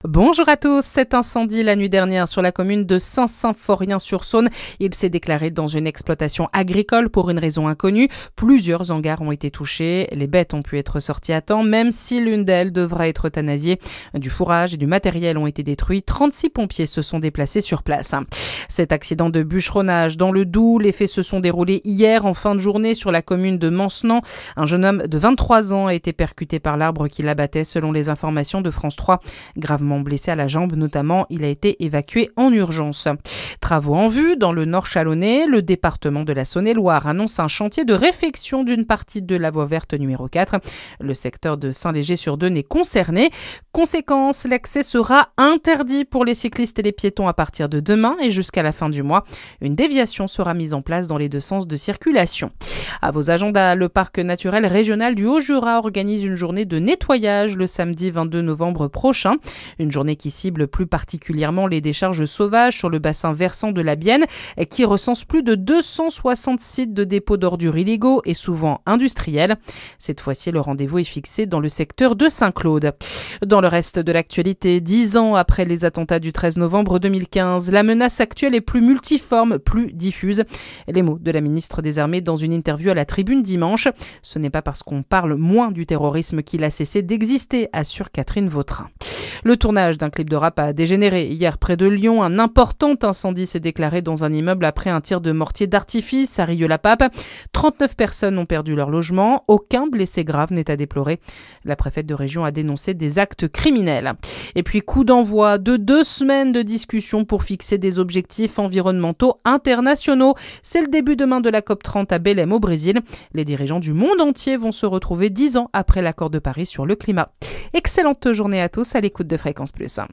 Bonjour à tous. Cet incendie la nuit dernière sur la commune de Saint-Symphorien-sur-Saône, il s'est déclaré dans une exploitation agricole pour une raison inconnue. Plusieurs hangars ont été touchés. Les bêtes ont pu être sorties à temps, même si l'une d'elles devra être euthanasiée. Du fourrage et du matériel ont été détruits. 36 pompiers se sont déplacés sur place. Cet accident de bûcheronnage dans le Doubs, les faits se sont déroulés hier en fin de journée sur la commune de Mancenans. Un jeune homme de 23 ans a été percuté par l'arbre qui l'abattait selon les informations de France 3. Gravement blessé à la jambe notamment, il a été évacué en urgence. Travaux en vue dans le Nord Chalonnais, le département de la Saône-et-Loire annonce un chantier de réfection d'une partie de la voie verte numéro 4. Le secteur de Saint-Léger-sur-Deûne est concerné. Conséquence, l'accès sera interdit pour les cyclistes et les piétons à partir de demain et jusqu'à la fin du mois. Une déviation sera mise en place dans les deux sens de circulation. À vos agendas, le parc naturel régional du Haut-Jura organise une journée de nettoyage le samedi 22 novembre prochain. Une journée qui cible plus particulièrement les décharges sauvages sur le bassin versant de la Bienne, qui recense plus de 260 sites de dépôts d'ordures illégaux et souvent industriels. Cette fois-ci, le rendez-vous est fixé dans le secteur de Saint-Claude. Dans le reste de l'actualité, 10 ans après les attentats du 13 novembre 2015, la menace actuelle est plus multiforme, plus diffuse. Les mots de la ministre des Armées dans une interview à la Tribune dimanche. Ce n'est pas parce qu'on parle moins du terrorisme qu'il a cessé d'exister, assure Catherine Vautrin. Le tournage d'un clip de rap a dégénéré. Hier, près de Lyon, un important incendie s'est déclaré dans un immeuble après un tir de mortier d'artifice à Rieux-la-Pape. 39 personnes ont perdu leur logement. Aucun blessé grave n'est à déplorer. La préfète de région a dénoncé des actes criminels. Et puis, coup d'envoi de 2 semaines de discussion pour fixer des objectifs environnementaux internationaux. C'est le début demain de la COP30 à Belém au Brésil. Les dirigeants du monde entier vont se retrouver 10 ans après l'accord de Paris sur le climat. Excellente journée à tous à l'écoute de Fréquence Plus.